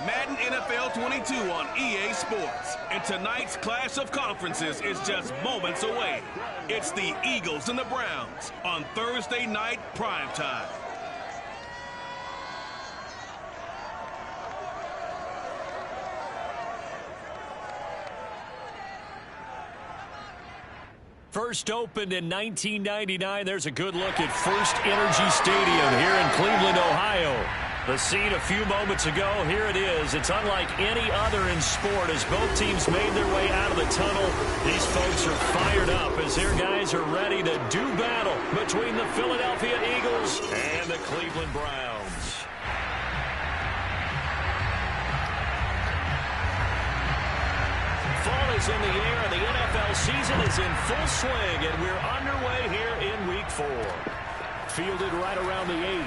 Madden NFL 22 on EA Sports. And tonight's clash of conferences is just moments away. It's the Eagles and the Browns on Thursday night primetime. First opened in 1999. There's a good look at First Energy Stadium here in Cleveland, Ohio. The scene a few moments ago, here it is. It's unlike any other in sport as both teams made their way out of the tunnel. These folks are fired up as their guys are ready to do battle between the Philadelphia Eagles and the Cleveland Browns. Fall is in the air, and the NFL season is in full swing, and we're underway here in Week 4. Fielded right around the 8.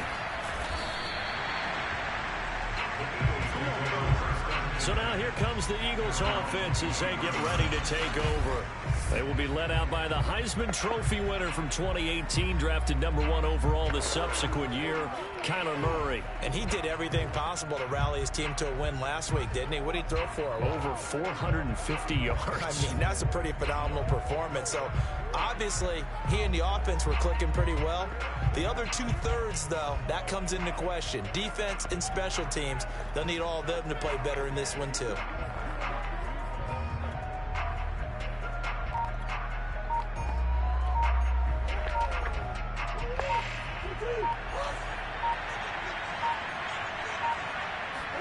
So now here comes the Eagles offense as they get ready to take over. They will be led out by the Heisman Trophy winner from 2018, drafted #1 overall the subsequent year, Kyler Murray. And he did everything possible to rally his team to a win last week, didn't he? What did he throw for? Over 450 yards. I mean, that's a pretty phenomenal performance. So, obviously, he and the offense were clicking pretty well. The other two-thirds, though, that comes into question. Defense and special teams, they'll need all of them to play better in this one, too.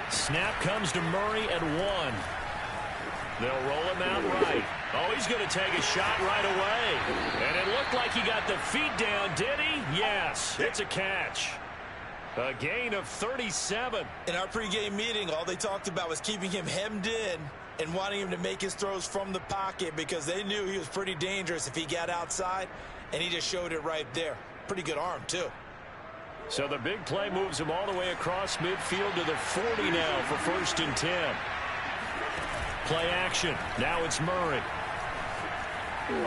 Snap comes to Murray at 1. They'll roll him out right. Oh, he's going to take a shot right away. And it looked like he got the feet down, did he? Yes, it's a catch. A gain of 37. In our pregame meeting, all they talked about was keeping him hemmed in and wanting him to make his throws from the pocket because they knew he was pretty dangerous if he got outside, and he just showed it right there. Pretty good arm, too. So the big play moves him all the way across midfield to the 40 now for 1st and 10. Play action. Now it's Murray.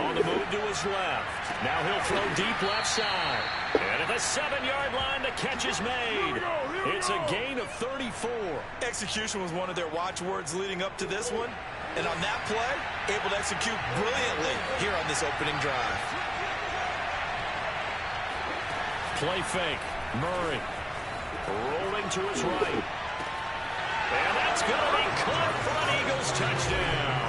On the move to his left. Now he'll throw deep left side. And at the 7-yard line, the catch is made. It's a gain of 34. Execution was one of their watchwords leading up to this one. And on that play, able to execute brilliantly here on this opening drive. Play fake. Murray rolling to his right. And that's going to be caught for an Eagles touchdown.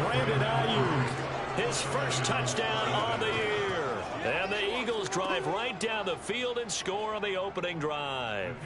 Brandon Ayuk, his first touchdown on the year. And the Eagles drive right down the field and score on the opening drive.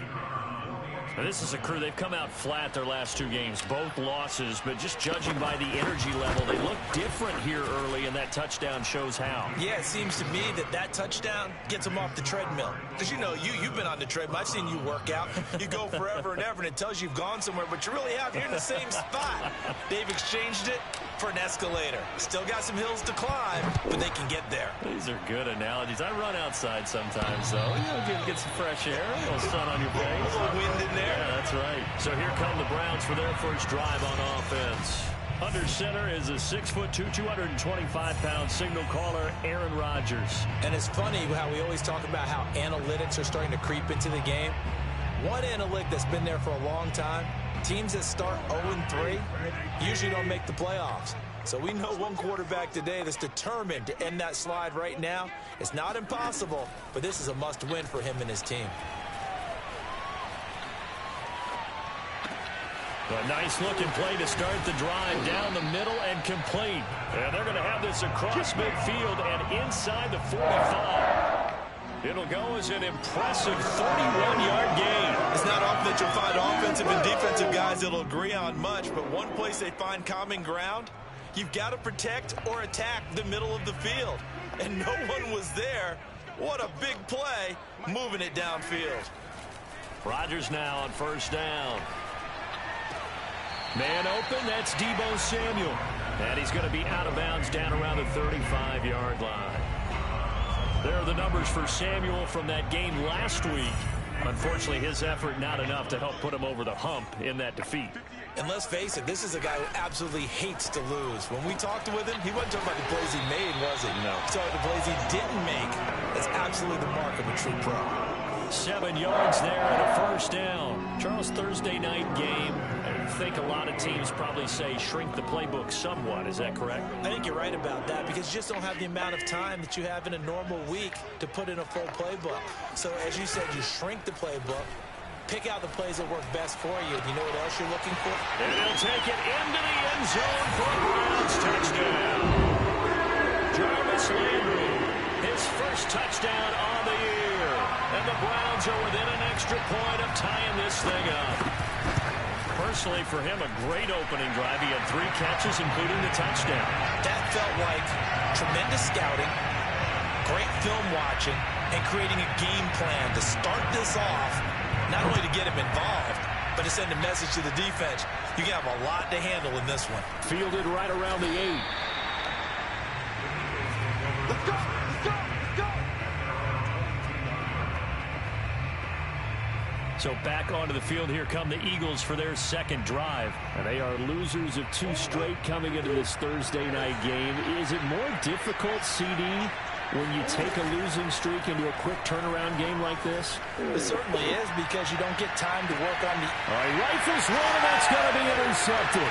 Now, this is a crew, they've come out flat their last 2 games, both losses, but just judging by the energy level, they look different here early, and that touchdown shows how. Yeah, it seems to me that touchdown gets them off the treadmill. Because, you know, you've been on the treadmill. I've seen you work out. You go forever and ever, and it tells you you've gone somewhere, but you really have. You're in the same spot. They've exchanged it for an escalator. Still got some hills to climb, but they can get there. These are good analogies. I run outside sometimes, though. You know, get some fresh air, a little sun on your face. A little wind in there. Yeah, that's right. So here come the Browns for their first drive on offense. Under center is a 6'2", 225-pound signal caller, Aaron Rodgers. And it's funny how we always talk about how analytics are starting to creep into the game. One analytic that's been there for a long time, teams that start 0-3 usually don't make the playoffs. So we know one quarterback today that's determined to end that slide right now. It's not impossible, but this is a must-win for him and his team. A nice-looking play to start the drive down the middle and complete. And they're going to have this across midfield and inside the 45. It'll go as an impressive 31-yard gain. It's not often that you'll find offensive and defensive guys that'll agree on much, but one place they find common ground, you've got to protect or attack the middle of the field. And no one was there. What a big play, moving it downfield. Rodgers now on 1st down. Man open, that's Deebo Samuel. And he's going to be out of bounds down around the 35-yard line. There are the numbers for Samuel from that game last week. Unfortunately, his effort not enough to help put him over the hump in that defeat. And let's face it, this is a guy who absolutely hates to lose. When we talked with him, he wasn't talking about the plays he made, was he? No. He talked about the plays he didn't make. That's absolutely the mark of a true pro. 7 yards there and a first down. Charles, Thursday night game. I think a lot of teams probably say shrink the playbook somewhat. Is that correct? I think you're right about that because you just don't have the amount of time that you have in a normal week to put in a full playbook. So as you said, you shrink the playbook, pick out the plays that work best for you. You know what else you're looking for? And he'll take it into the end zone for a Browns touchdown. Jarvis Landry, his first touchdown on the year. And the Browns are within an extra point of tying this thing up. Personally, for him, a great opening drive. He had 3 catches, including the touchdown. That felt like tremendous scouting, great film watching, and creating a game plan to start this off, not only to get him involved, but to send a message to the defense. You have a lot to handle in this one. Fielded right around the 8. Let's go! Let's go! Let's go! So back onto the field, here come the Eagles for their second drive. And they are losers of 2 straight coming into this Thursday night game. Is it more difficult, CD, when you take a losing streak into a quick turnaround game like this? It certainly is because you don't get time to work on the... All right, rifles one, and that's going to be intercepted.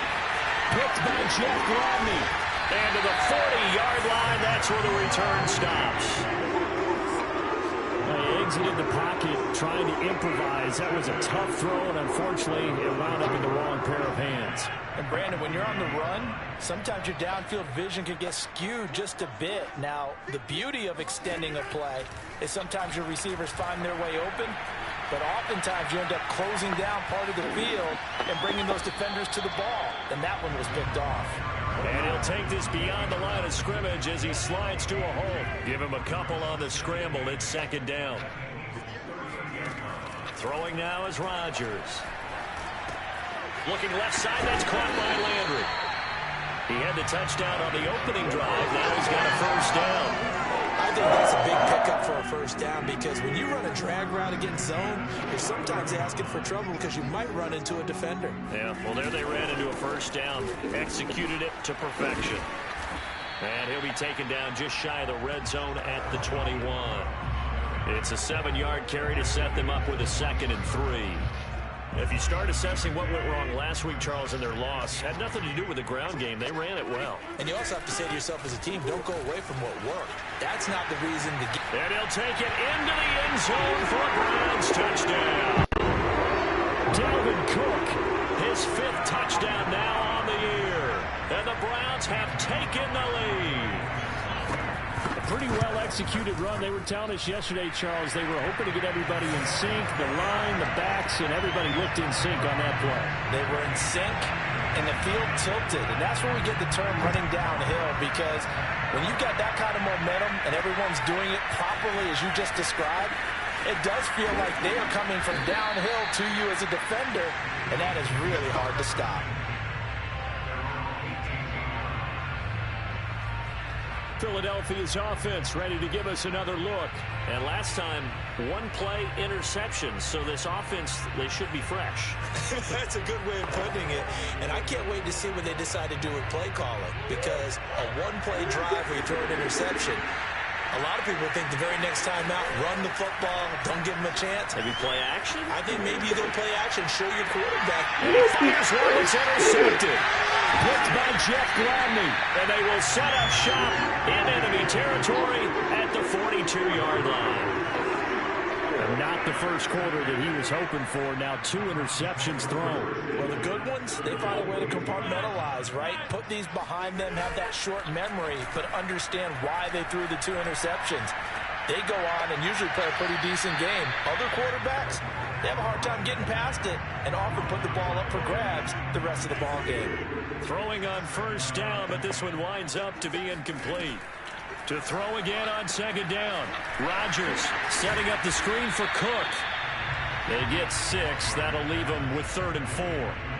Picked by Jeff Gladney. And to the 40-yard line, that's where the return stops. They exited the pocket trying to improvise. That was a tough throw, and unfortunately, it wound up in the wrong pair of hands. And Brandon, when you're on the run, sometimes your downfield vision can get skewed just a bit. Now, the beauty of extending a play is sometimes your receivers find their way open, but oftentimes you end up closing down part of the field and bringing those defenders to the ball. And that one was picked off. And he'll take this beyond the line of scrimmage as he slides to a hole. Give him a couple on the scramble. It's second down. Throwing now is Rodgers. Looking left side, that's caught by Landry. He had the touchdown on the opening drive. Now he's got a first down. I think that's a big pickup for a first down because when you run a drag route against zone, you're sometimes asking for trouble because you might run into a defender. Yeah, well, there they ran into a first down. Executed it to perfection. And he'll be taken down just shy of the red zone at the 21. It's a 7-yard carry to set them up with a 2nd and 3. If you start assessing what went wrong last week, Charles, in their loss, had nothing to do with the ground game. They ran it well. And you also have to say to yourself as a team, don't go away from what worked. That's not the reason to get... And he'll take it into the end zone for a Browns touchdown. Dalvin Cook, his 5th touchdown now on the year. And the Browns have taken the lead. Pretty well-executed run. They were telling us yesterday, Charles, they were hoping to get everybody in sync, the line, the backs, and everybody looked in sync on that play. They were in sync, and the field tilted. And that's where we get the term running downhill, because when you've got that kind of momentum and everyone's doing it properly as you just described, it does feel like they are coming from downhill to you as a defender, and that is really hard to stop. Philadelphia's offense ready to give us another look. And last time, 1-play interception. So this offense, they should be fresh. That's a good way of putting it. And I can't wait to see what they decide to do with play calling. Because a 1-play drive where you throw an interception, a lot of people think the very next time out, run the football, don't give them a chance. Maybe play action? I think maybe they'll play action, show your quarterback. And he fires one that's intercepted. Picked by Jeff Gladney. And they will set up shop in enemy territory at the 42-yard line. And not the first quarter that he was hoping for. Now 2 interceptions thrown. Well, the good ones, they find a way to compartmentalize, right? Put these behind them, have that short memory, but understand why they threw the 2 interceptions. They go on and usually play a pretty decent game. Other quarterbacks, they have a hard time getting past it and often put the ball up for grabs the rest of the ball game. Throwing on first down, but this one winds up to be incomplete. To throw again on second down. Rodgers setting up the screen for Cook. They get 6. That'll leave them with 3rd and 4.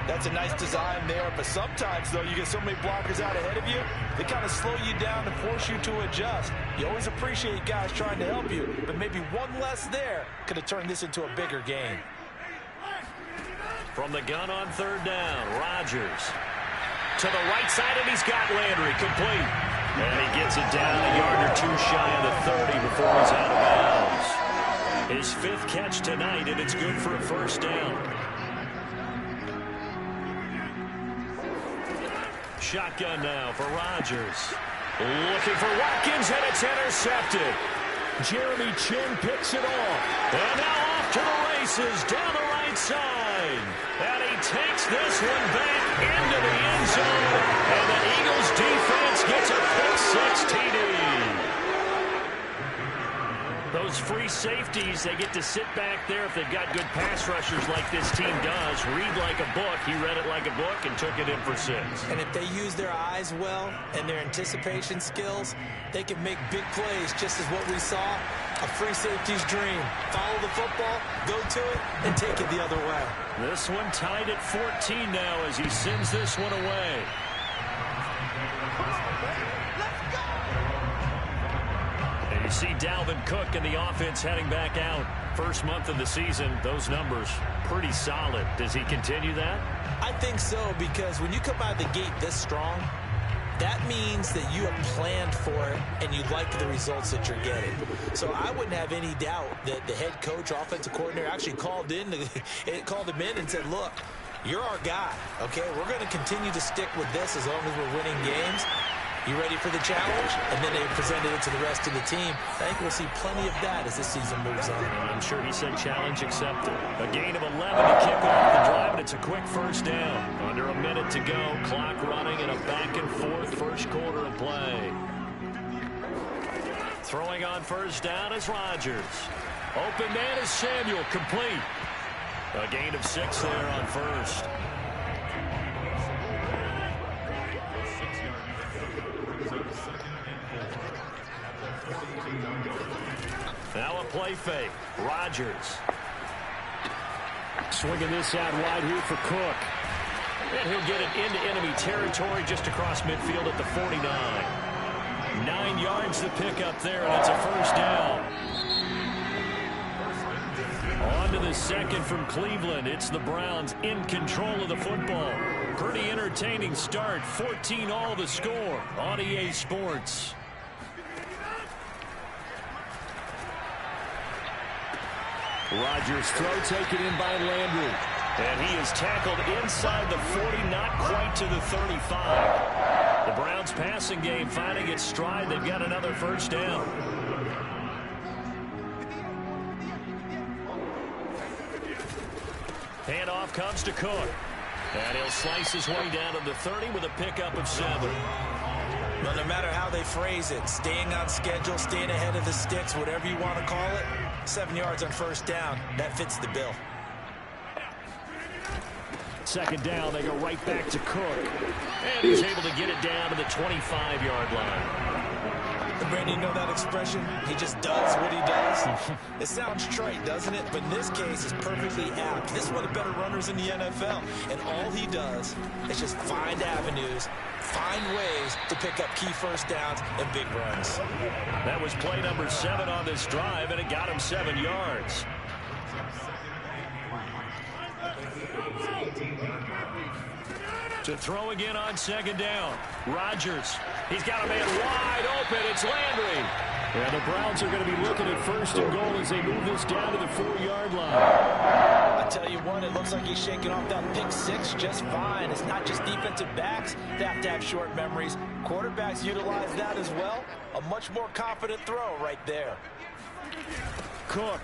That's a nice design there, but sometimes, though, you get so many blockers out ahead of you, they kind of slow you down and force you to adjust. You always appreciate guys trying to help you, but maybe one less there could have turned this into a bigger game. From the gun on 3rd down, Rodgers to the right side, and he's got Landry complete. And he gets it down a yard or 2 shy of the 30 before he's out of bounds. His 5th catch tonight, and it's good for a first down. Shotgun now for Rodgers. Looking for Watkins, and it's intercepted. Jeremy Chin picks it off. And now off to the races down the right side. And he takes this one back into the end zone. And the Eagles defense gets a pick-6 TD. Those free safeties, they get to sit back there if they've got good pass rushers like this team does. Read like a book. He read it like a book and took it in for 6. And if they use their eyes well and their anticipation skills, they can make big plays, just as what we saw. A free safety's dream. Follow the football, go to it, and take it the other way. This one tied at 14 now as he sends this one away. And you see Dalvin Cook and the offense heading back out. First month of the season, those numbers pretty solid. Does he continue that? I think so, because when you come out of the gate this strong, that means that you have planned for it and you like the results that you're getting. So I wouldn't have any doubt that the head coach, offensive coordinator, actually called him in and said, look, you're our guy, okay? We're going to continue to stick with this as long as we're winning games. You ready for the challenge? And then they presented it to the rest of the team. I think we'll see plenty of that as this season moves on. I'm sure he said challenge accepted. A gain of 11 to kick off the drive, and it's a quick first down. Under a minute to go, clock running, and a back-and-forth first quarter of play. Throwing on first down is Rodgers. Open man is Samuel, complete. A gain of 6 there on first. Now a play fake. Rodgers. Swinging this out wide here for Cook. And he'll get it into enemy territory just across midfield at the 49. 9 yards to pick up there, and it's a first down. On to the second from Cleveland. It's the Browns in control of the football. Pretty entertaining start. 14-all the score on EA Sports. Rodgers' throw taken in by Landry. And he is tackled inside the 40, not quite to the 35. The Browns passing game finding its stride. They've got another first down. Handoff comes to Cook. And he'll slice his way down to the 30 with a pickup of 7. Well, no matter how they phrase it, staying on schedule, staying ahead of the sticks, whatever you want to call it, 7 yards on first down, that fits the bill. Second down, they go right back to Cook. And he's able to get it down to the 25-yard line. Brandon, you know that expression? He just does what he does. It sounds trite, doesn't it? But in this case, it's perfectly apt. This is one of the better runners in the NFL. And all he does is just find avenues, find ways to pick up key first downs and big runs. That was play number 7 on this drive, and it got him 7 yards. To throw again on second down. Rodgers. He's got a man wide open. It's Landry. And the Browns are going to be looking at first and goal as they move this down to the 4-yard line. I tell you what, it looks like he's shaking off that pick 6 just fine. It's not just defensive backs that have to have short memories. Quarterbacks utilize that as well. A much more confident throw right there. Cook.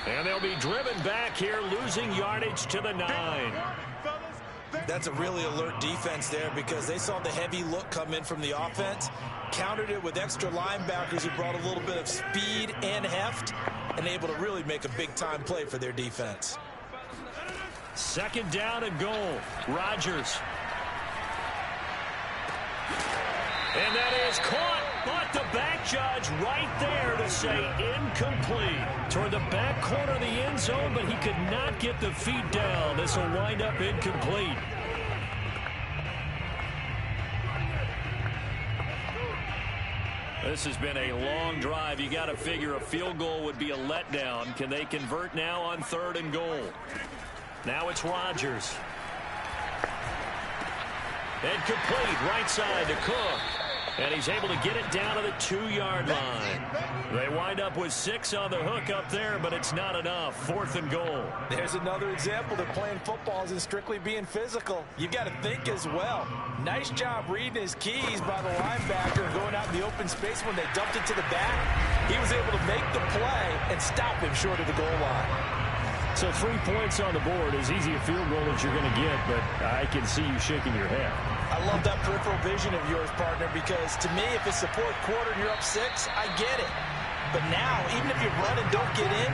And they'll be driven back here, losing yardage to the 9. That's a really alert defense there because they saw the heavy look come in from the offense, countered it with extra linebackers who brought a little bit of speed and heft, and able to really make a big-time play for their defense. Second down and goal. Rodgers. And that is caught. But the back judge right there to say incomplete. Toward the back corner of the end zone, but he could not get the feet down. This will wind up incomplete. This has been a long drive. You got to figure a field goal would be a letdown. Can they convert now on 3rd and goal? Now it's Rodgers. And complete right side to Cook. And he's able to get it down to the 2-yard line. They wind up with 6 on the hook up there, but it's not enough. 4th and goal. There's another example that playing football isn't strictly being physical. You got to think as well. Nice job reading his keys by the linebacker and going out in the open space when they dumped it to the back. He was able to make the play and stop him short of the goal line. So 3 points on the board, as easy a field goal as you're going to get, but I can see you shaking your head. I love that peripheral vision of yours, partner, because to me, if it's the 4th quarter and you're up 6, I get it. But now, even if you run and don't get in,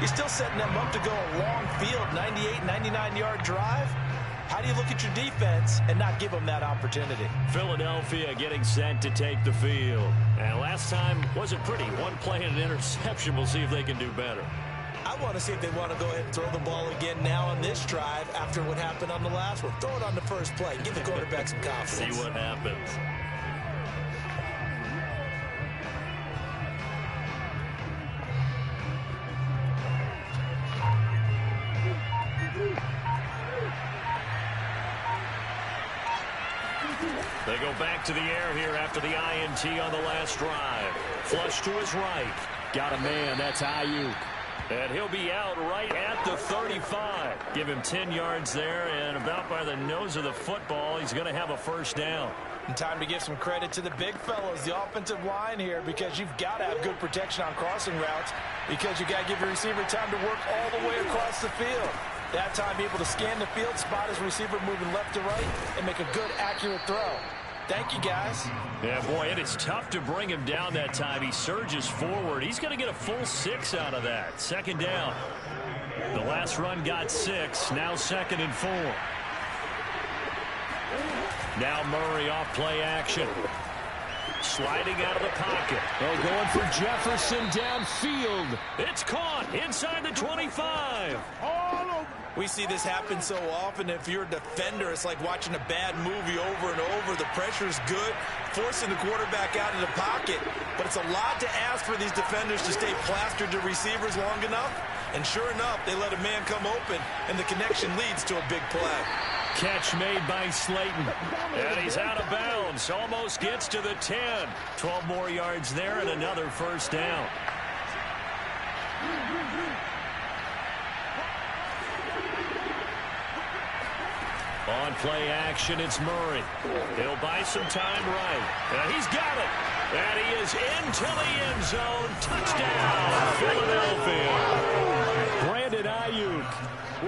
you're still setting them up to go a long field, 98, 99-yard drive. How do you look at your defense and not give them that opportunity? Philadelphia getting set to take the field. And last time wasn't pretty. One play and an interception. We'll see if they can do better. I want to see if they want to go ahead and throw the ball again now on this drive after what happened on the last one. Throw it on the first play. Give the quarterback some confidence. See what happens. They go back to the air here after the INT on the last drive. Flush to his right. Got a man. That's Ayuk. And he'll be out right at the 35. Give him 10 yards there, and about by the nose of the football, he's going to have a first down. And time to give some credit to the big fellows, the offensive line here, because you've got to have good protection on crossing routes, because you've got to give your receiver time to work all the way across the field. That time, be able to scan the field, spot his receiver moving left to right, and make a good, accurate throw. Thank you, guys. Yeah, boy, it is tough to bring him down that time. He surges forward. He's going to get a full 6 out of that. 2nd down. The last run got 6. Now 2nd and 4. Now Murray off play action. Sliding out of the pocket. Oh, going for Jefferson downfield. It's caught inside the 25. We see this happen so often. If you're a defender, it's like watching a bad movie over and over. The pressure's good, forcing the quarterback out of the pocket. But it's a lot to ask for these defenders to stay plastered to receivers long enough. And sure enough, they let a man come open, and the connection leads to a big play. Catch made by Slayton. And he's out of bounds. Almost gets to the 10. 12 more yards there and another first down. On play action, it's Murray. He'll buy some time right. And he's got it. And he is into the end zone. Touchdown, Philadelphia. Brandon Ayuk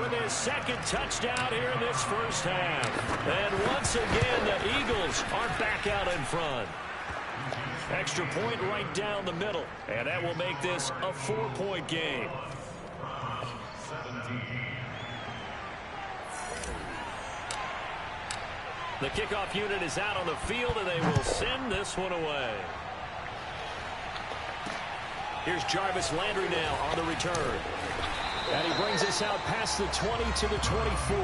with his 2nd touchdown here in this first half. And once again, the Eagles are back out in front. Extra point right down the middle. And that will make this a 4-point game. The kickoff unit is out on the field, and they will send this one away. Here's Jarvis Landry now on the return. And he brings us out past the 20 to the 24.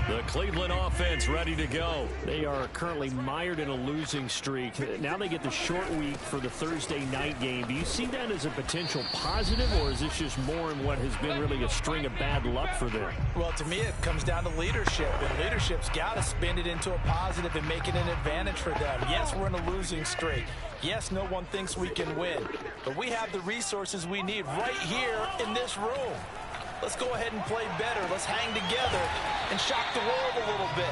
The Cleveland offense ready to go. They are currently mired in a losing streak. Now they get the short week for the Thursday night game. Do you see that as a potential positive, or is this just more in what has been really a string of bad luck for them? Well, to me, it comes down to leadership, and leadership's got to spin it into a positive and make it an advantage for them. Yes, we're in a losing streak. Yes, no one thinks we can win, but we have the resources we need right here in this room. Let's go ahead and play better. Let's hang together and shock the world a little bit.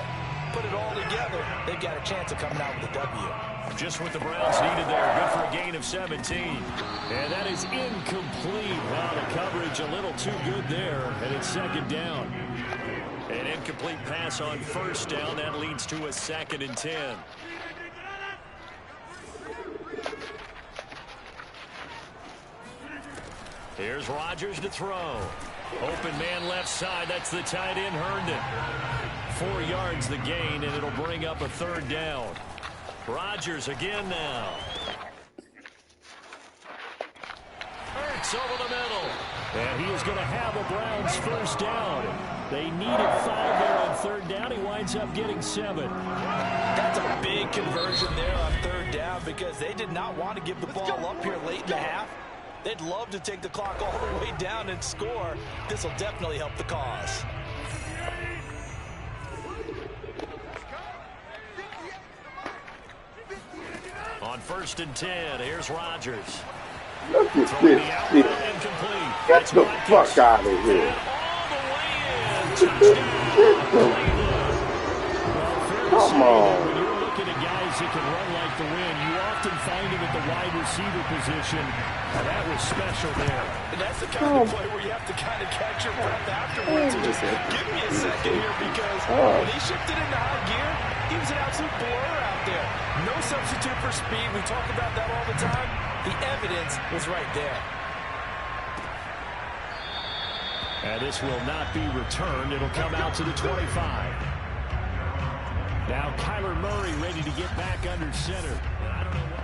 Put it all together. They've got a chance of coming out with a W. Just what the Browns needed there. Good for a gain of 17. And that is incomplete. Wow, the coverage a little too good there. And it's 2nd down. An incomplete pass on 1st down. That leads to a 2nd and 10. Here's Rodgers to throw. Open man left side. That's the tight end, Herndon. 4 yards the gain, and it'll bring up a 3rd down. Rodgers again now. Hurts over the middle. And he is going to have a Browns first down. They needed 5 there on 3rd down. He winds up getting 7. That's a big conversion there on 3rd down because they did not want to give the ball up here late in the half. They'd love to take the clock all the way down and score. This will definitely help the cause. 1st and 10. Here's Rodgers. Look at this shit. Get the fuck out of here. Come on. When you're looking at guys that can run like the wind, you often find him at the wide receiver position. And that was special there. And that's the kind of play where you have to kind of catch your breath afterwards and just give me a second here, because when he shifted into high gear, he was an absolute blur out there. No substitute for speed. We talk about that all the time. The evidence was right there. And this will not be returned. It'll come out to the 25. Now Kyler Murray ready to get back under center. I don't know what.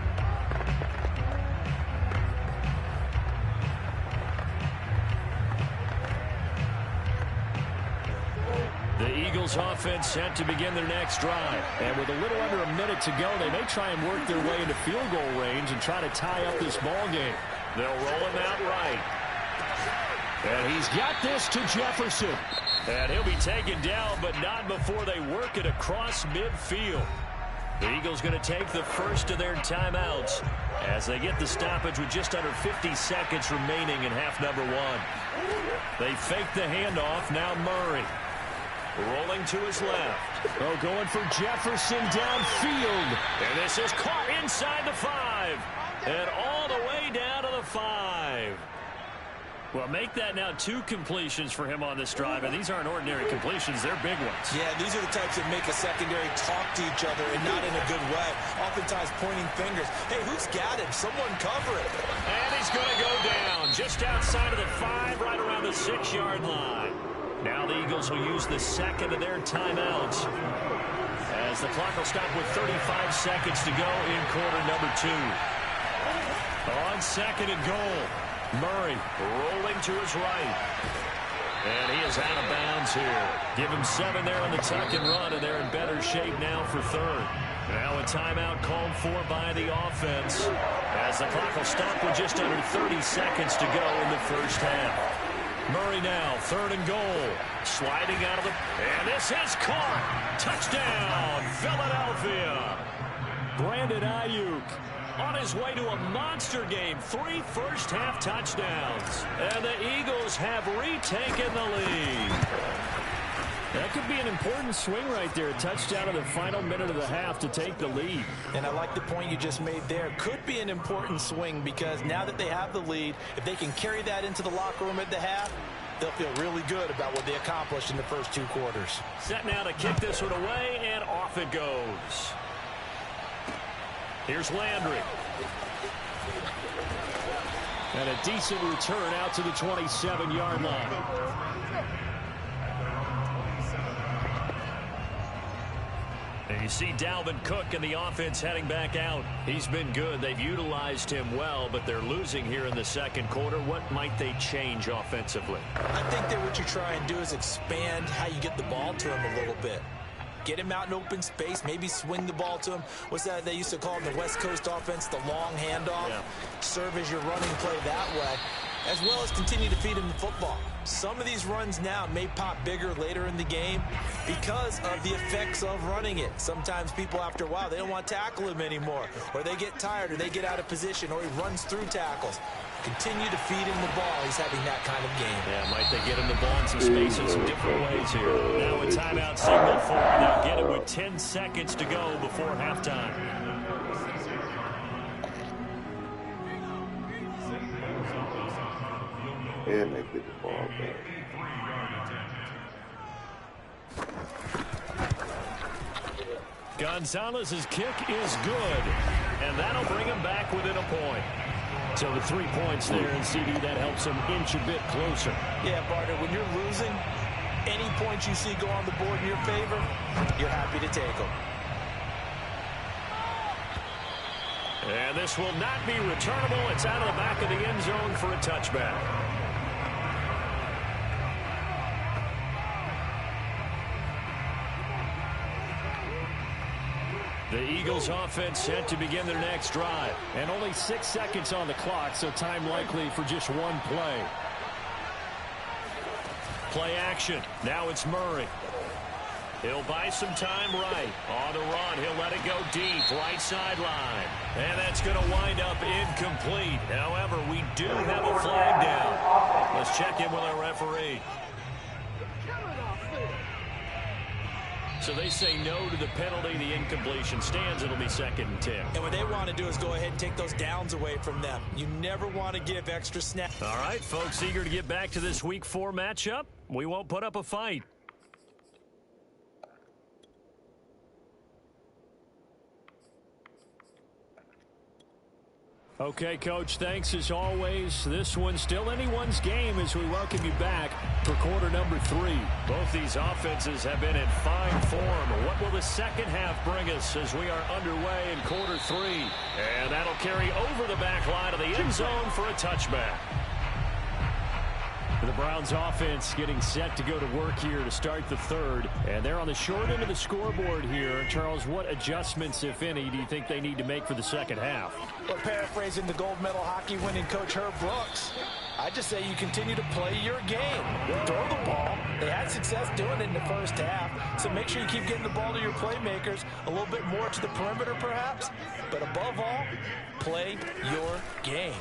The Eagles offense set to begin their next drive. And with a little under a minute to go, they may try and work their way into field goal range and try to tie up this ball game. They'll roll him out right. And he's got this to Jefferson. And he'll be taken down, but not before they work it across midfield. The Eagles going to take the first of their timeouts as they get the stoppage with just under 50 seconds remaining in half number 1. They fake the handoff. Now Murray rolling to his left. Oh, going for Jefferson downfield. And this is caught inside the 5. And all the way down to the 5. Well, make that now 2 completions for him on this drive, and these aren't ordinary completions. They're big ones. Yeah, these are the types that make a secondary talk to each other, and not in a good way. Oftentimes pointing fingers. Hey, who's got him? Someone cover it. And he's going to go down just outside of the 5, right around the 6-yard line. Now the Eagles will use the second of their timeouts as the clock will stop with 35 seconds to go in quarter number 2. On second and goal. Murray rolling to his right. And he is out of bounds here. Give him 7 there on the tuck and run, and they're in better shape now for third. Now a timeout called for by the offense as the clock will stop with just under 30 seconds to go in the first half. Murray now, 3rd and goal. Sliding out of the... And this is caught. Touchdown, Philadelphia. Brandon Ayuk on his way to a monster game. 3 first-half touchdowns. And the Eagles have retaken the lead. That could be an important swing right there. A touchdown in the final minute of the half to take the lead. And I like the point you just made there. Could be an important swing because now that they have the lead, if they can carry that into the locker room at the half, they'll feel really good about what they accomplished in the first 2 quarters. Set now to kick this one away, and off it goes. Here's Landry. And a decent return out to the 27-yard line. And you see Dalvin Cook and the offense heading back out. He's been good. They've utilized him well, but they're losing here in the second quarter. What might they change offensively? I think that what you try and do is expand how you get the ball to him a little bit. Get him out in open space, maybe swing the ball to him. What's that they used to call in the West Coast offense, the long handoff? Yeah. Serve as your running play that way, as well as continue to feed him the football. Some of these runs now may pop bigger later in the game because of the effects of running it. Sometimes people, after a while, they don't want to tackle him anymore, or they get tired, or they get out of position, or he runs through tackles. Continue to feed him the ball. He's having that kind of game. Yeah, might they get him the ball in some space in some different ways here. Now a timeout signal for him. They'll get it with 10 seconds to go before halftime. And they get the ball back. Gonzalez's kick is good, and that'll bring him back within a point. So with 3 points there, and CD, that helps him inch a bit closer. Yeah, partner, when you're losing, any points you see go on the board in your favor, you're happy to take them. And this will not be returnable. It's out of the back of the end zone for a touchback. The Eagles offense set to begin their next drive. And only 6 seconds on the clock, so time likely for just one play. Play action. Now it's Murray. He'll buy some time right. On the run, he'll let it go deep, right sideline. And that's going to wind up incomplete. However, we do have a flag down. Let's check in with our referee. So they say no to the penalty. The incompletion stands. It'll be 2nd and 10. And what they want to do is go ahead and take those downs away from them. You never want to give extra snaps. All right, folks, eager to get back to this Week 4 matchup. We won't put up a fight. Okay, Coach, thanks as always. This one's still anyone's game as we welcome you back for quarter number 3. Both these offenses have been in fine form. What will the second half bring us as we are underway in quarter 3? And that'll carry over the back line of the end zone for a touchback. The Browns offense getting set to go to work here to start the 3rd. And they're on the short end of the scoreboard here. Charles, what adjustments, if any, do you think they need to make for the second half? Well, paraphrasing the gold medal hockey winning coach Herb Brooks, I just say you continue to play your game. Throw the ball. They had success doing it in the first half. So make sure you keep getting the ball to your playmakers, a little bit more to the perimeter perhaps. But above all, play your game.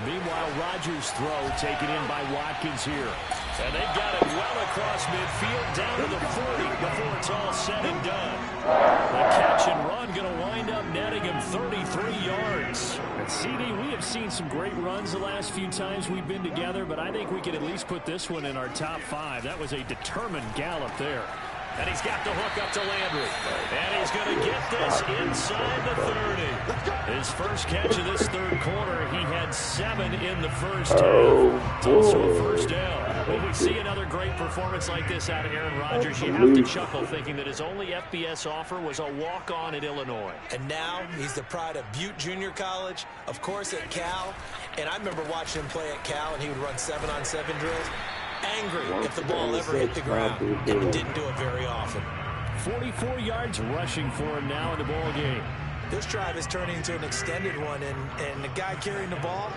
Meanwhile, Rodgers' throw taken in by Watkins here. And they've got it well across midfield down to the 40 before it's all said and done. The catch and run going to wind up netting him 33 yards. And CD, we have seen some great runs the last few times we've been together, but I think we could at least put this one in our top 5. That was a determined gallop there. And he's got the hook up to Landry. And he's going to get this inside the 30. His first catch of this 3rd quarter, he had 7 in the first half. It's also a first down. When we see another great performance like this out of Aaron Rodgers, you have to chuckle thinking that his only FBS offer was a walk-on at Illinois. And now he's the pride of Butte Junior College, of course at Cal. And I remember watching him play at Cal, and he would run 7-on-7 drills. Angry if the ball ever hit the ground, and he didn't do it very often. 44 yards rushing for him now in the ball game. This drive is turning into an extended one, and the guy carrying the ball,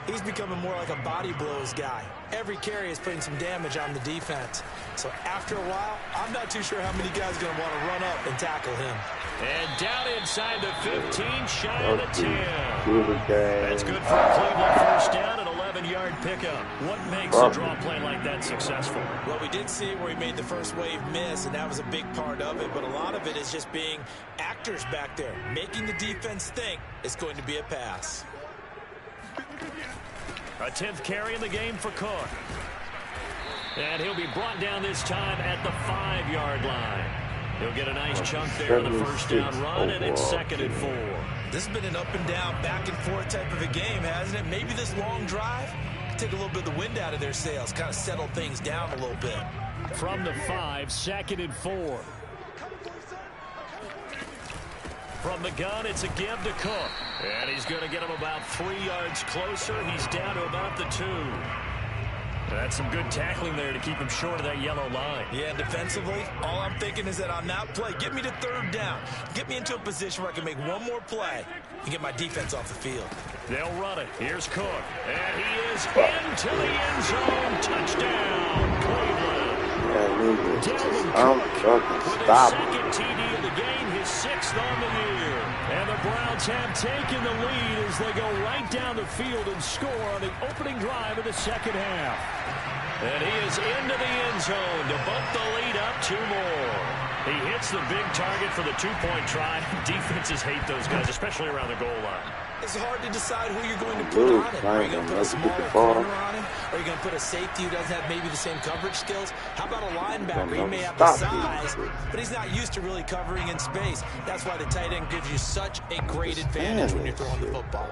he's becoming more like a body blows guy. Every carry is putting some damage on the defense. So after a while, I'm not too sure how many guys are going to want to run up and tackle him. And down inside the 15, shy of the 10. That's good for a Cleveland first down, an 11-yard pickup. What makes a draw play like that successful? Well, we did see where he made the first wave miss, and that was a big part of it. But a lot of it is just being actors back there, making the defense think it's going to be a pass. A 10th carry in the game for Cook. And he'll be brought down this time at the 5-yard line. He'll get a nice chunk there on the first down run, and it's 2nd and 4. This has been an up-and-down, back-and-forth type of a game, hasn't it? Maybe this long drive can take a little bit of the wind out of their sails, kind of settle things down a little bit. From the 5, 2nd and 4. From the gun, it's a give to Cook. And he's going to get him about 3 yards closer. He's down to about the 2. That's some good tackling there to keep him short of that yellow line. Yeah, defensively, all I'm thinking is that on that play, get me to 3rd down. Get me into a position where I can make one more play and get my defense off the field. They'll run it. Here's Cook. And he is into the end zone. Touchdown, Cleveland. Dalvin Cook with his 2nd TD of the game, his 6th on the year. And the Browns have taken the lead as they go right down the field and score on the opening drive of the second half. And he is into the end zone to bump the lead up 2 more. He hits the big target for the 2-point try. Defenses hate those guys, especially around the goal line. It's hard to decide who you're going to put on it. Are you going to put a smaller corner on him? Are you going to put a safety who doesn't have maybe the same coverage skills? How about a linebacker? He may have the size, but he's not used to really covering in space. That's why the tight end gives you such a great advantage when you're throwing the football.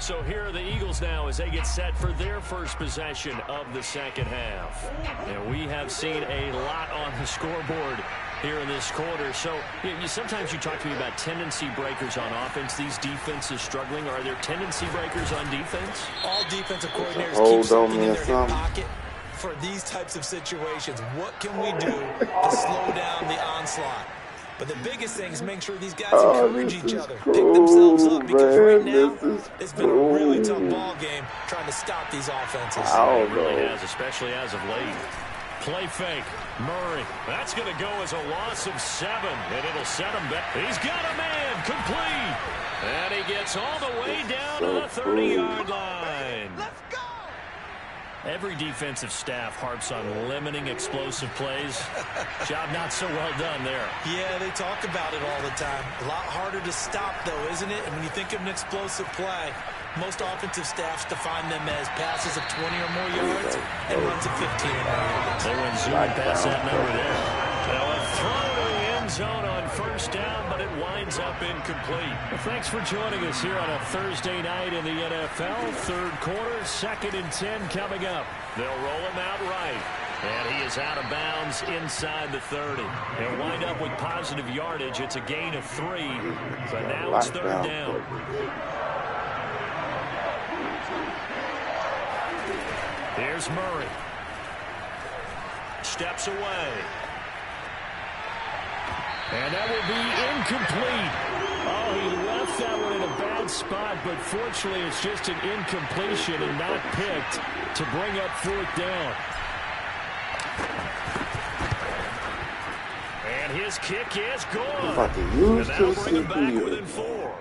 So here are the Eagles now as they get set for their first possession of the second half. And we have seen a lot on the scoreboard here in this quarter. So sometimes you talk to me about tendency breakers on offense. These defenses struggling. Are there tendency breakers on defense? All defensive coordinators keep something in their hip pocket for these types of situations. What can we do to slow down the onslaught? But the biggest thing is make sure these guys encourage each other, pick themselves up, because right now it's been a really tough ball game trying to stop these offenses. It really has, especially as of late. Play fake. Murray. That's going to go as a loss of 7, and it'll set him back. He's got a man. Complete. And he gets all the way down to the 30-yard line. Let's go! Every defensive staff harps on limiting explosive plays. Job not so well done there. Yeah, they talk about it all the time. A lot harder to stop, though, isn't it? And when you think of an explosive play, most offensive staffs define them as passes of 20 or more yards and runs of 15 or more yards. They went zooming past that number there. Now a throw to the end zone on first down, but it winds up incomplete. Well, thanks for joining us here on a Thursday night in the NFL. Third quarter, 2nd and 10 coming up. They'll roll him out right. And he is out of bounds inside the 30. He'll wind up with positive yardage. It's a gain of 3. But now it's third down. Here's Murray. Steps away. And that will be incomplete. Oh, he left that one in a bad spot, but fortunately it's just an incompletion and not picked to bring up 4th down. And his kick is good. And that'll bring him back within 4.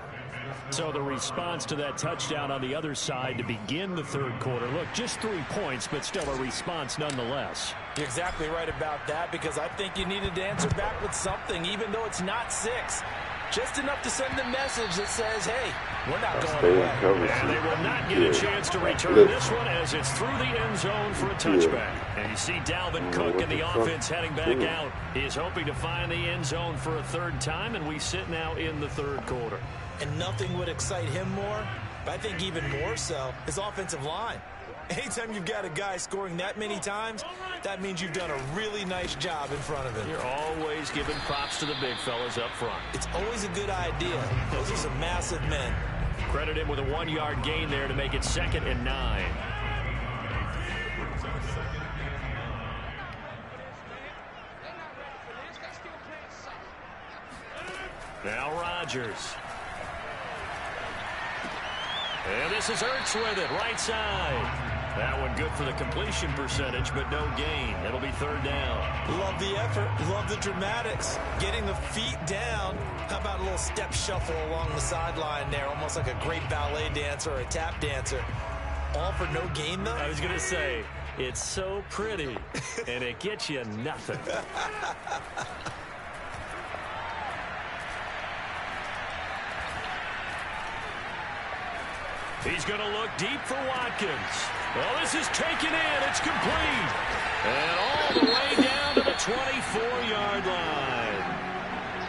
So the response to that touchdown on the other side to begin the third quarter. Look, just 3 points, but still a response nonetheless. You're exactly right about that, because I think you needed to answer back with something, even though it's not 6. Just enough to send the message that says, hey, we're not going away. And they will not get a chance to return this one as it's through the end zone for a touchback. And you see Dalvin Cook and the offense heading back out. He's hoping to find the end zone for a 3rd time, and we sit now in the third quarter. And nothing would excite him more, but I think even more so, his offensive line. Anytime you've got a guy scoring that many times, that means you've done a really nice job in front of him. You're always giving props to the big fellas up front. It's always a good idea. Those are some massive men. Credit him with a 1-yard gain there to make it 2nd and 9. Now Rodgers. And this is Ertz with it, right side. That one good for the completion percentage, but no gain. It'll be 3rd down. Love the effort. Love the dramatics. Getting the feet down. How about a little step shuffle along the sideline there, almost like a great ballet dancer or a tap dancer. All for no gain, though? I was going to say, it's so pretty, and it gets you nothing. He's going to look deep for Watkins. Well, this is taken in. It's complete. And all the way down to the 24-yard line.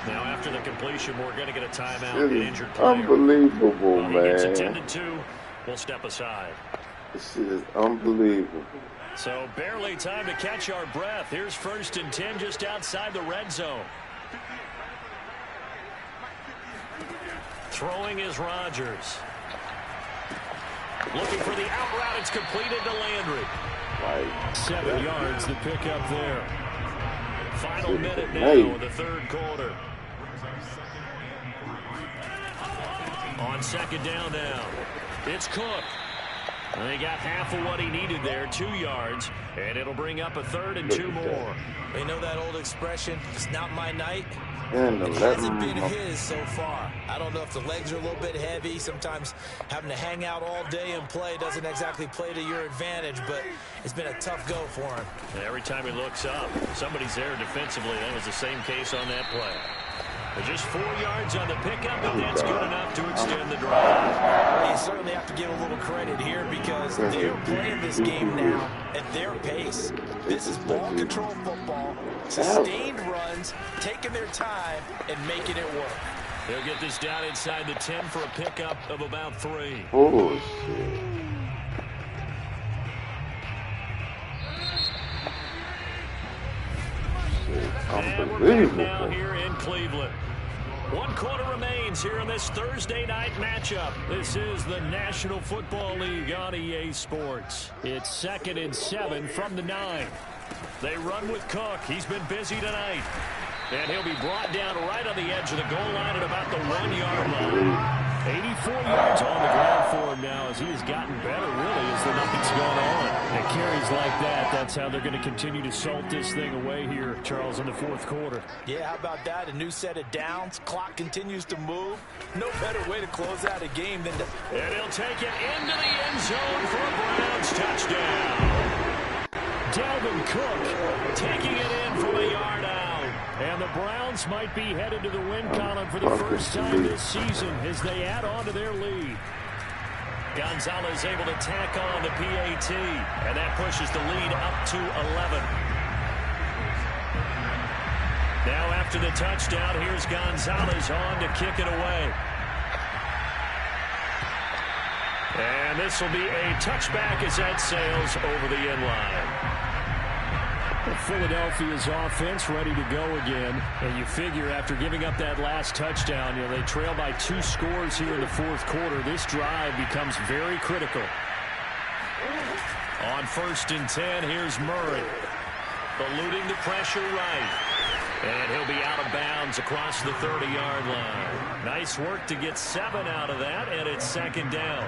Now, after the completion, we're going to get a timeout. An injured player. Unbelievable, man. He gets attended to. We'll step aside. This is unbelievable. So, barely time to catch our breath. Here's 1st and 10 just outside the red zone. Throwing is Rodgers. Looking for the out route. It's completed to Landry. 7 yards to pick up there. Final minute now in the third quarter. On 2nd down now. It's Cook. And he got half of what he needed there, 2 yards. And it'll bring up a 3rd and 2 more. You know that old expression, it's not my night? And it hasn't been his so far. I don't know if the legs are a little bit heavy. Sometimes having to hang out all day and play doesn't exactly play to your advantage, but it's been a tough go for him. And every time he looks up, somebody's there defensively. That was the same case on that play. But just 4 yards on the pickup, and that's good enough to extend the drive. You certainly have to give a little credit here because they're playing this game now at their pace. This is ball control football, sustained runs, taking their time, and making it work. They'll get this down inside the 10 for a pickup of about 3. Oh, shit. And we're back now here in Cleveland. 1 quarter remains here in this Thursday night matchup. This is the National Football League on EA Sports. It's 2nd and 7 from the 9. They run with Cook. He's been busy tonight. And he'll be brought down right on the edge of the goal line at about the 1-yard line. 84 yards on the ground for him now as he has gotten better, really, as the night's gone on. And carries like that, that's how they're going to continue to salt this thing away here, Charles, in the fourth quarter. Yeah, how about that? A new set of downs. Clock continues to move. No better way to close out a game than to... And he'll take it into the end zone for a Browns touchdown. Dalvin Cook taking it in from a yard out. And the Browns might be headed to the win column for the first time this season as they add on to their lead. Gonzalez able to tack on the PAT, and that pushes the lead up to 11. Now after the touchdown, here's Gonzalez on to kick it away. And this will be a touchback as that sails over the end line. Philadelphia's offense ready to go again. And you figure after giving up that last touchdown, they trail by 2 scores here in the fourth quarter. This drive becomes very critical. On 1st and 10, here's Murray. Eluding the pressure right. And he'll be out of bounds across the 30-yard line. Nice work to get 7 out of that, and it's 2nd down.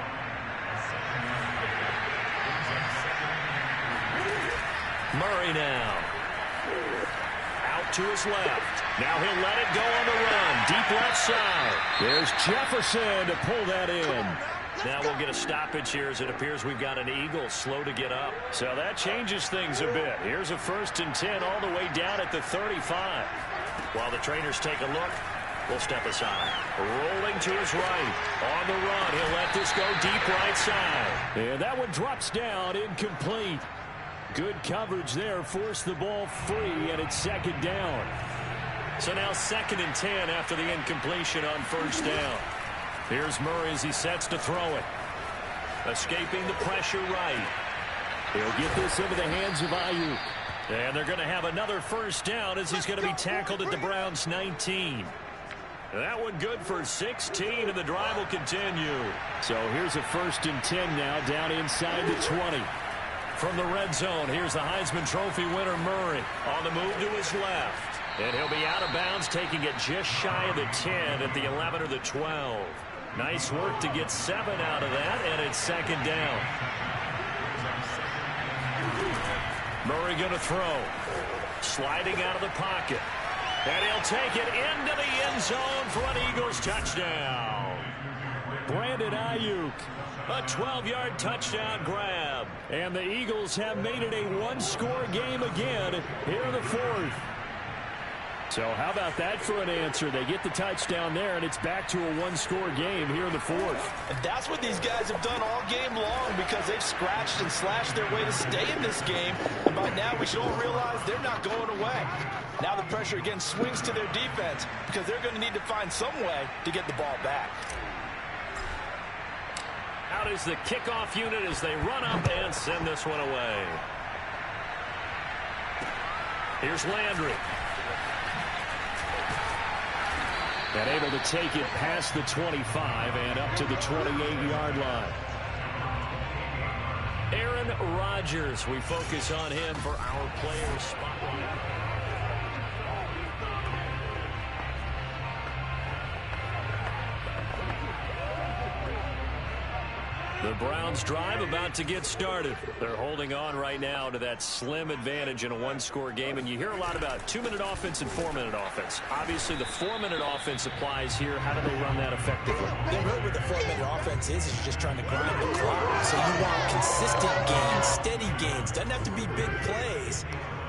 Murray now. Out to his left. Now he'll let it go on the run. Deep left side. There's Jefferson to pull that in. Now we'll get a stoppage here as it appears we've got an Eagle slow to get up. So that changes things a bit. Here's a 1st and 10 all the way down at the 35. While the trainers take a look, we'll step aside. Rolling to his right. On the run. He'll let this go deep right side. And that one drops down incomplete. Good coverage there, forced the ball free, and it's 2nd down. So now 2nd and 10 after the incompletion on 1st down. Here's Murray as he sets to throw it. Escaping the pressure right. He'll get this into the hands of Ayuk. And they're going to have another 1st down as he's going to be tackled at the Browns' 19. That one good for 16, and the drive will continue. So here's a 1st and 10 now down inside the 20. From the red zone, here's the Heisman Trophy winner, Murray, on the move to his left. And he'll be out of bounds, taking it just shy of the 10 at the 11 or the 12. Nice work to get 7 out of that, and it's 2nd down. Murray going to throw. Sliding out of the pocket. And he'll take it into the end zone for an Eagles touchdown. Brandon Ayuk. A 12-yard touchdown grab. And the Eagles have made it a 1-score game again here in the 4th. So how about that for an answer? They get the touchdown there, and it's back to a 1-score game here in the 4th. And that's what these guys have done all game long because they've scratched and slashed their way to stay in this game. And by now we should all realize they're not going away. Now the pressure again swings to their defense because they're going to need to find some way to get the ball back. Out is the kickoff unit as they run up and send this one away. Here's Landry. And able to take it past the 25 and up to the 28-yard line. Aaron Rodgers, we focus on him for our player spotlight. The Browns drive about to get started. They're holding on right now to that slim advantage in a 1-score game. And you hear a lot about 2-minute offense and 4-minute offense. Obviously, the 4-minute offense applies here. How do they run that effectively? Yeah, really what the 4-minute offense is you're just trying to grind the clock. So you want consistent gains, steady gains. Doesn't have to be big plays,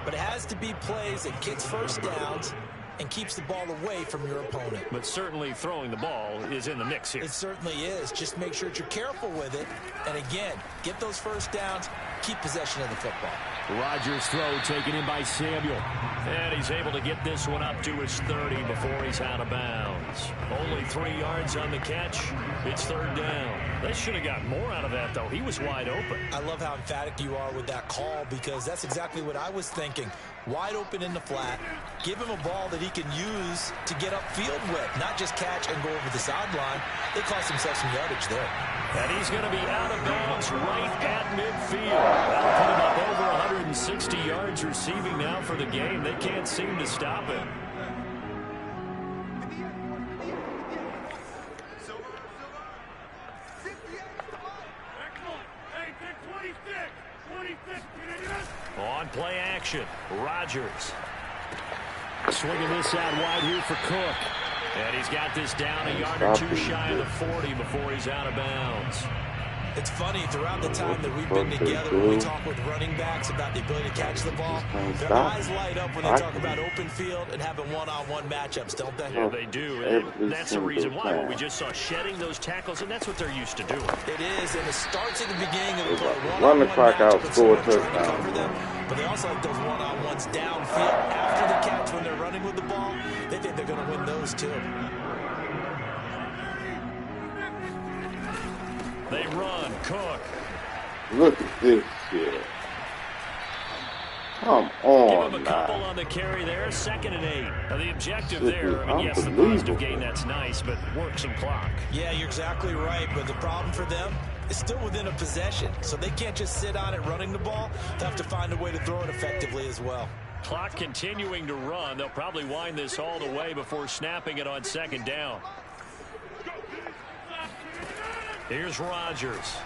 but it has to be plays that gets 1st downs and keeps the ball away from your opponent. But certainly throwing the ball is in the mix here. It certainly is. Just make sure that you're careful with it. And again, get those 1st downs, keep possession of the football. Rodgers' throw taken in by Samuel. And he's able to get this one up to his 30 before he's out of bounds. Only 3 yards on the catch. It's 3rd down. They should have got more out of that, though. He was wide open. I love how emphatic you are with that call because that's exactly what I was thinking. Wide open in the flat. Give him a ball that he can use to get upfield with, not just catch and go over the sideline. They cost themselves some yardage there. And he's going to be out of bounds right at midfield. That'll put him up over 160 yards receiving now for the game. They can't seem to stop him. Hey, pick 26, 26. On play action, Rodgers. Swinging this out wide here for Cook. And he's got this down a yard or two shy of the 40 before he's out of bounds. It's funny, throughout the time that we've been together, when we talk with running backs about the ability to catch the ball, their eyes light up when they talk about open field and having one-on-one matchups, don't they? Yeah, they do. And that's the reason why. What we just saw, shedding those tackles, and that's what they're used to doing. It is, and it starts at the beginning of the play. Run the clock out, score a trying to touchdown. cover them, but they also like those one-on-ones downfield after the catch when they're running with the ball. They think they're going to win those, too. They run, Cook. Look at this shit. Come on, Give him a couple on the carry there, 2nd and 8. Now the objective there, I mean, yes, the positive gain, that's nice, but work some clock. Yeah, you're exactly right, but the problem for them is still within a possession, so they can't just sit on it running the ball. They have to find a way to throw it effectively as well. Clock continuing to run. They'll probably wind this all the way before snapping it on 2nd down. Here's Rodgers.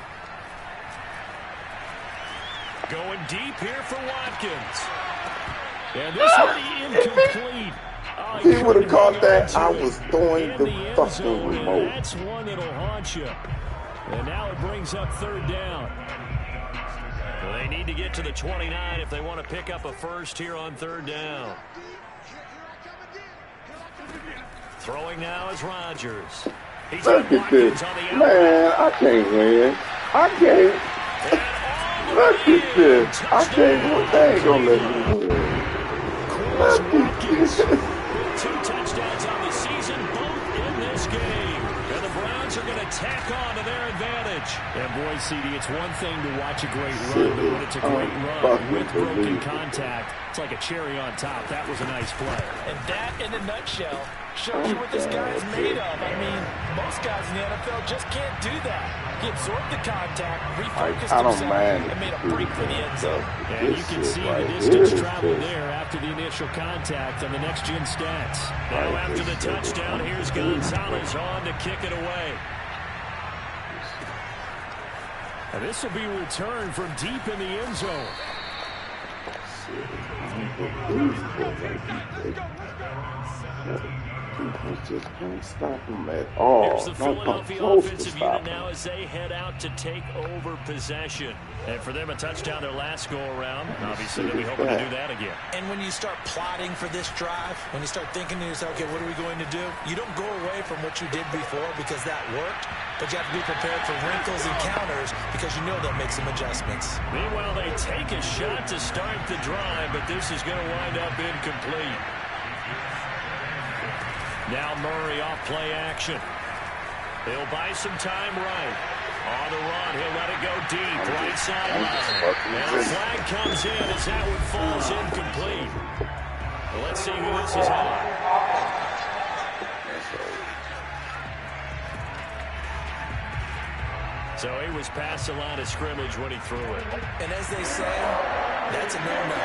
Going deep here for Watkins. And this one incomplete. Oh, he would have caught that. I was throwing the fucking remote. That's one that'll haunt you. And now it brings up 3rd down. Well, they need to get to the 29 if they want to pick up a first here on 3rd down. Throwing now is Rodgers. Look at this. Man, I can't win. I can't. Look at this. I can't win. They ain't going to let me win. Look at this. 2 touchdowns on the season, both in this game. And the Browns are going to tack on to their advantage. And boy, CD, it's one thing to watch a great run, but when it's a great run with broken contact, it's like a cherry on top. That was a nice play. And that, in a nutshell, shows you what this guy is made of. I mean, most guys in the NFL just can't do that. He absorbed the contact, refocused himself, and made a break for the end zone. And you can see the distance traveled there after the initial contact on the next-gen stats. Now after the touchdown, here's Gonzalez on to kick it away. And this will be returned from deep in the end zone. Just can't stop him at all. Here's the Philadelphia offensive unit now as they head out to take over possession. And for them, a touchdown their last go-around. Obviously, they'll be hoping to do that again. And when you start plotting for this drive, when you start thinking to yourself, okay, what are we going to do? You don't go away from what you did before because that worked, but you have to be prepared for wrinkles and counters because you know they'll make some adjustments. Meanwhile, they take a shot to start the drive, but this is going to wind up incomplete. Now Murray off play action. He'll buy some time right. On the run, he'll let it go deep, right sideline. And a flag comes in as that one falls incomplete. Well, let's see who this is on. So he was past the line of scrimmage when he threw it. And as they say, that's a no-no.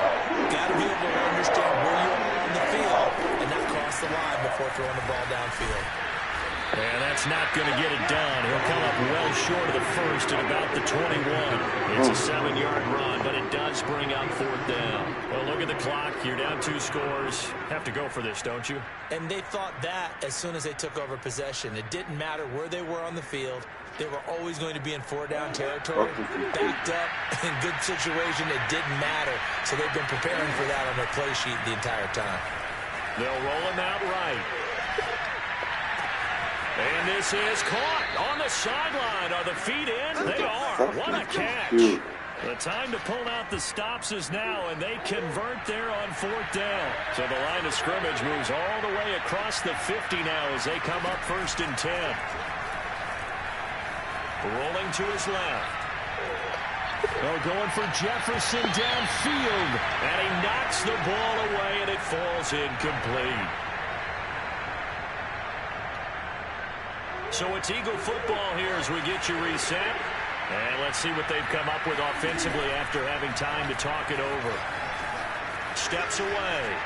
Got to be able to understand where you are on the field and not cross the line before throwing the ball downfield. And that's not going to get it done. He'll come up well short of the first at about the 21. It's a 7-yard run, but it does bring up 4th down. Well, look at the clock. You're down 2 scores. Have to go for this, don't you? And they thought that as soon as they took over possession. It didn't matter where they were on the field. They were always going to be in 4-down territory, backed up, in good situation. It didn't matter. So they've been preparing for that on their play sheet the entire time. They'll roll him out right. And this is caught on the sideline. Are the feet in? They are. What a catch. The time to pull out the stops is now, and they convert there on 4th down. So the line of scrimmage moves all the way across the 50 now as they come up 1st and 10. Rolling to his left. Oh, going for Jefferson downfield. And he knocks the ball away, and it falls incomplete. So it's Eagle football here as we get you reset. And let's see what they've come up with offensively after having time to talk it over. Steps away.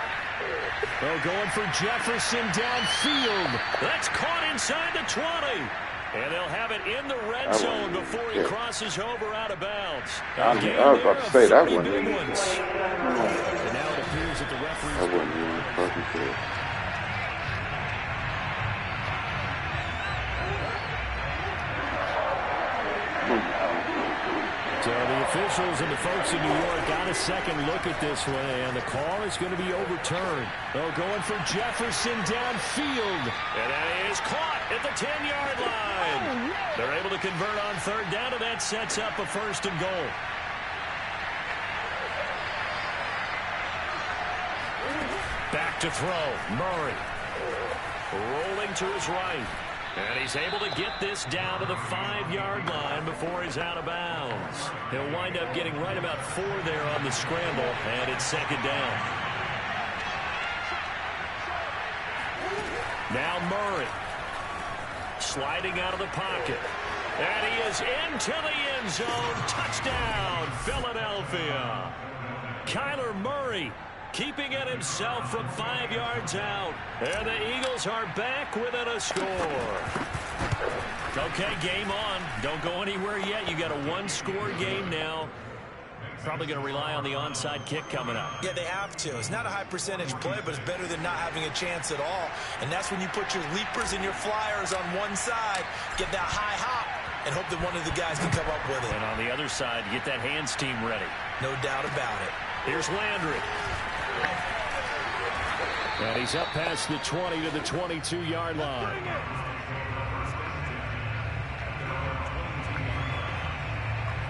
Oh, going for Jefferson downfield. That's caught inside the 20. And they'll have it in the red zone before he crosses over out of bounds. I was about to say that one. referees. I wasn't even fucking care. So the officials and the folks in New York got a second look at this one, and the call is going to be overturned. They're going for Jefferson downfield, and that is caught at the 10-yard line. They're able to convert on third down, and that sets up a 1st and goal. Back to throw, Murray. Rolling to his right. And he's able to get this down to the 5-yard line before he's out of bounds. He'll wind up getting right about 4 there on the scramble, and it's 2nd down. Now Murray. Sliding out of the pocket. And he is into the end zone. Touchdown, Philadelphia. Kyler Murray keeping it himself from 5 yards out. And the Eagles are back within a score. Okay, game on. Don't go anywhere yet. You got a 1-score game now. Probably going to rely on the onside kick coming up. Yeah, they have to. It's not a high percentage play, but it's better than not having a chance at all. And that's when you put your leapers and your flyers on one side, get that high hop, and hope that one of the guys can come up with it. And on the other side, get that hands team ready. No doubt about it. Here's Landry. And he's up past the 20 to the 22-yard line.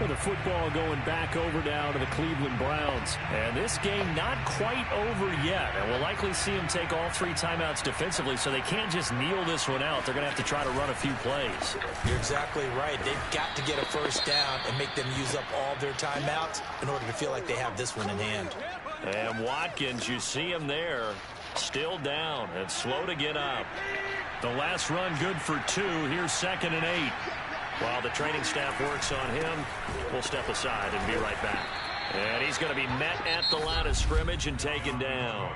Well, the football going back over now to the Cleveland Browns. And this game not quite over yet. And we'll likely see them take all 3 timeouts defensively, so they can't just kneel this one out. They're going to have to try to run a few plays. You're exactly right. They've got to get a 1st down and make them use up all their timeouts in order to feel like they have this one in hand. And Watkins, you see him there, still down and slow to get up. The last run good for 2. Here's 2nd and 8. While the training staff works on him, we'll step aside and be right back. And he's going to be met at the line of scrimmage and taken down.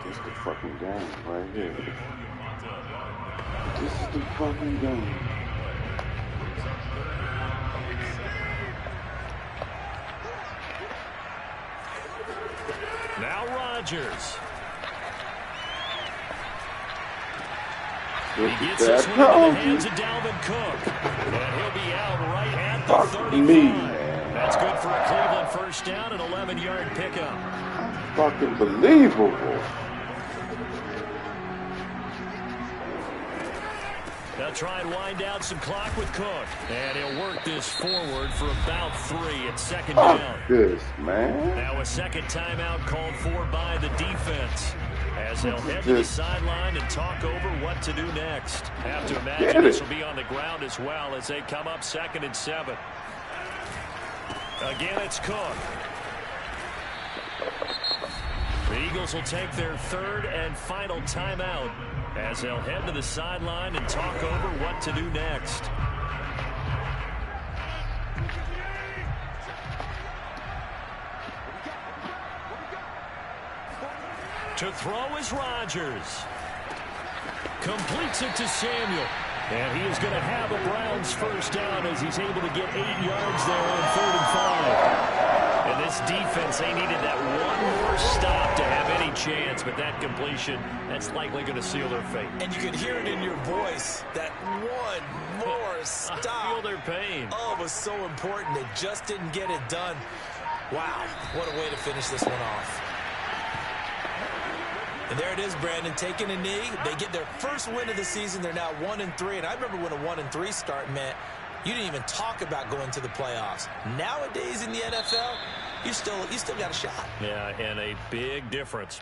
This is the fucking game right here. This is the fucking game. Now Rodgers. He gets this one into the hands of Dalvin Cook. And he'll be out right at the 35. That's good for a Cleveland 1st down, an 11-yard pickup. Fucking believable. They'll try and wind down some clock with Cook. And he'll work this forward for about 3 at 2nd down. Fuck this, man. Now a 2nd timeout called for by the defense, as they'll head to the sideline and talk over what to do next. Have to imagine this will be on the ground as well as they come up 2nd and 7. Again, it's Cook. The Eagles will take their 3rd and final timeout as they'll head to the sideline and talk over what to do next. To throw is Rodgers. Completes it to Samuel. And he is going to have a Browns 1st down as he's able to get 8 yards there on 3rd and 5. And this defense, they needed that one more stop to have any chance, but that completion, that's likely going to seal their fate. And you can hear it in your voice, that one more stop. I feel their pain. Oh, it was so important. They just didn't get it done. Wow, what a way to finish this one off. And there it is, Brandon, taking a knee. They get their 1st win of the season. They're now 1-3. And I remember when a 1-3 start meant you didn't even talk about going to the playoffs. Nowadays in the NFL, you still got a shot. Yeah, and a big difference